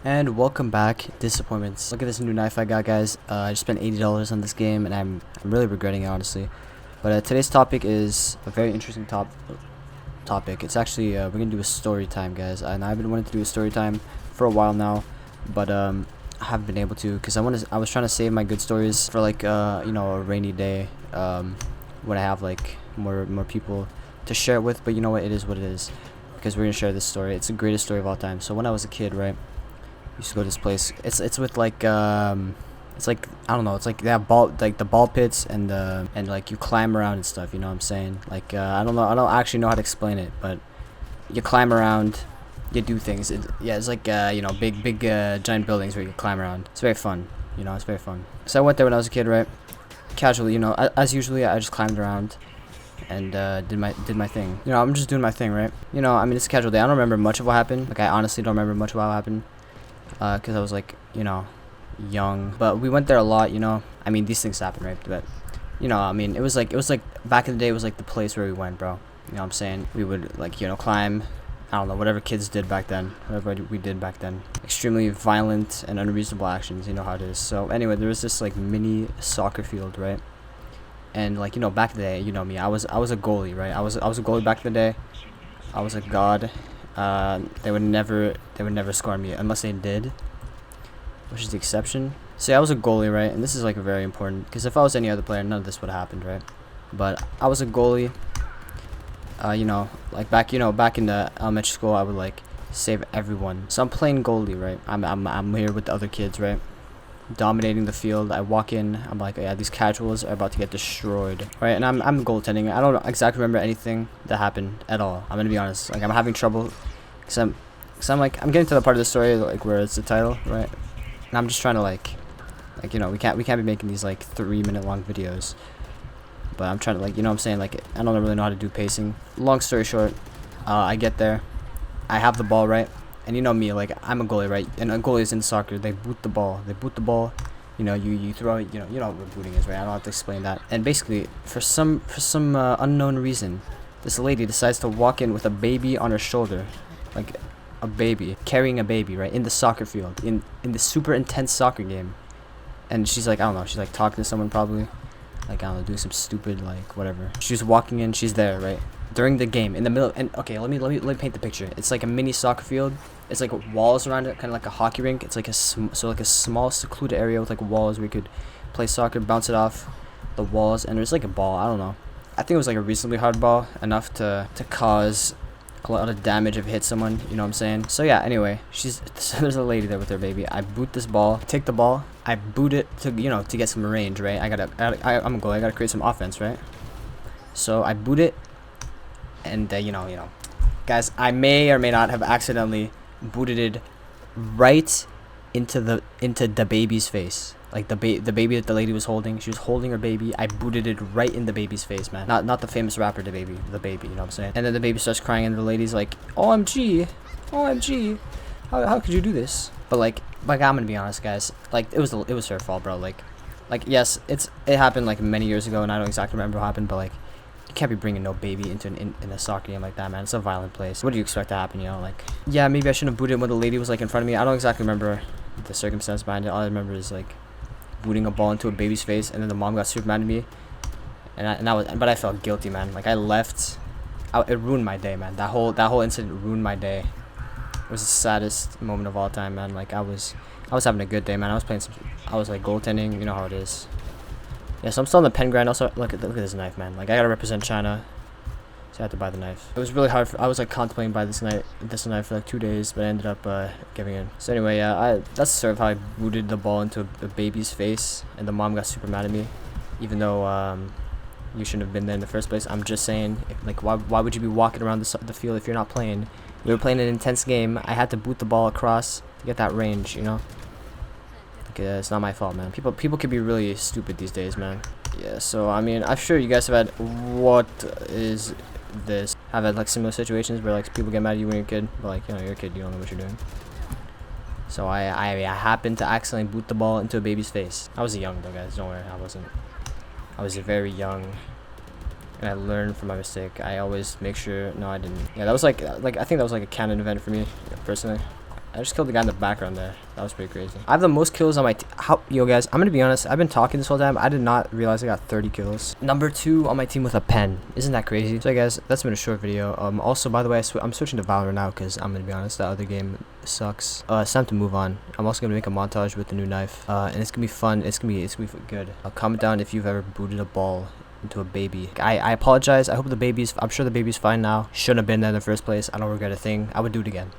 And welcome back, Disappointments. Look at this new knife I got, guys. I just spent $80 on this game, and I'm really regretting it, honestly. But today's topic is a very interesting topic. It's actually we're gonna do a story time, guys. And I've been wanting to do a story time for a while now, but I haven't been able to because I was trying to save my good stories for like a rainy day when I have like more people to share it with. But you know what? It is what it is, because we're gonna share this story. It's the greatest story of all time. So when I was a kid, right? Used to go to this place. It's with like it's like, I don't know, it's like they have the ball pits and like you climb around and stuff, you know what I'm saying? Like I don't actually know how to explain it, but you climb around, you do things. It's like big giant buildings where you climb around. It's very fun, it's very fun. So I went there when I was a kid, right? Casually, as usually, I just climbed around and did my thing. I'm just doing my thing, right? I mean, it's a casual day. I don't remember much of what happened. Like, I honestly don't remember much of what happened. Because I was like, young. But we went there a lot, I mean, these things happen, right? But, I mean, it was like back in the day, it was like the place where we went, bro. You know what I'm saying? We would, like, climb, I don't know, whatever kids did back then. Whatever we did back then. Extremely violent and unreasonable actions, you know how it is. So, anyway, there was this, like, mini soccer field, right? And, like, back in the day, you know me, I was a goalie, right? I was a goalie back in the day. I was a god. They would never score me unless they did, which is the exception. So yeah, I was a goalie, right? And this is like very important, because if I was any other player, none of this would have happened, right? But I was a goalie. Like back in the elementary school, I would like save everyone. So I'm playing goalie, right? I'm here with the other kids, right? Dominating the field. I walk in, I'm like, yeah, these casuals are about to get destroyed, right? And I'm goaltending. I don't exactly remember anything that happened at all. I'm gonna be honest. Like, I'm having trouble because I'm getting to the part of the story like where it's the title, right? And I'm just trying to like we can't be making these like 3-minute long videos, but I'm trying to, like, what I'm saying, like, I don't really know how to do pacing. Long story short, I get there, I have the ball, right? And you know me, like, I'm a goalie, right? And a goalie is in soccer. They boot the ball. You throw it. You know what booting is, right? I don't have to explain that. And basically, for some unknown reason, this lady decides to walk in with a baby on her shoulder, like a baby, carrying a baby, right, in the soccer field, in the super intense soccer game. And she's like, I don't know, she's like talking to someone probably, like, I don't know, doing some stupid, like, whatever. She's walking in. She's there, right? During the game, in the middle. And okay, let me paint the picture. It's like a mini soccer field. It's like walls around it, kind of like a hockey rink. It's like a small secluded area with like walls where you could play soccer, bounce it off the walls, and there's like a ball. I don't know. I think it was like a reasonably hard ball, enough to cause a lot of damage if it hit someone. You know what I'm saying? So yeah. Anyway, there's a lady there with her baby. I boot this ball. Take the ball. I boot it to to get some range, right? I'm a goalie. I gotta create some offense, right? So I boot it, and guys, I may or may not have accidentally booted it right into the baby's face. Like the baby that the lady was holding. She was holding her baby. I booted it right in the baby's face, man. Not the famous rapper, the baby, you know what I'm saying? And then the baby starts crying, and the lady's like, OMG, how could you do this? But like I'm gonna be honest, guys. Like, it was her fault, bro. Like yes, it happened like many years ago, and I don't exactly remember what happened, but like, you can't be bringing no baby into in a soccer game like that, man. It's a violent place. What do you expect to happen, Like, yeah, maybe I shouldn't have booted when the lady was like in front of me. I don't exactly remember the circumstance behind it. All I remember is like booting a ball into a baby's face, and then the mom got super mad at me, but I felt guilty, man. Like, I left. It ruined my day, man. That whole incident ruined my day. It was the saddest moment of all time, man. Like, I was having a good day, man. I was like goaltending. You know how it is. Yeah, so I'm still on the pen grind. Also, look at this knife, man. Like, I gotta represent China, so I had to buy the knife. It was really hard. I was like contemplating buying this knife for like 2 days, but I ended up giving in. So anyway, yeah, that's sort of how I booted the ball into a baby's face, and the mom got super mad at me, even though you shouldn't have been there in the first place. I'm just saying, why would you be walking around the field if you're not playing? We were playing an intense game. I had to boot the ball across to get that range, It's not my fault, man. People can be really stupid these days, man. Yeah, so I mean, I'm sure you guys have had, what is this? Have had like similar situations where like people get mad at you when you're a kid, but like, you're a kid, you don't know what you're doing. So I happened to accidentally boot the ball into a baby's face. I was young though, guys. Don't worry, I wasn't. I was very young, and I learned from my mistake. I always make sure. No, I didn't. Yeah, that was like I think that was like a canon event for me, personally. I just killed the guy in the background there. That was pretty crazy. I have the most kills on my team. Yo, guys, I'm gonna be honest. I've been talking this whole time. I did not realize I got 30 kills. Number 2 on my team with a pen. Isn't that crazy? So, guys, that's been a short video. Also, by the way, I'm switching to Valorant now because I'm gonna be honest. That other game sucks. It's time to move on. I'm also gonna make a montage with the new knife. And it's gonna be fun. It's gonna be good. Comment down if you've ever booted a ball into a baby. I apologize. I hope I'm sure the baby's fine now. Shouldn't have been there in the first place. I don't regret a thing. I would do it again.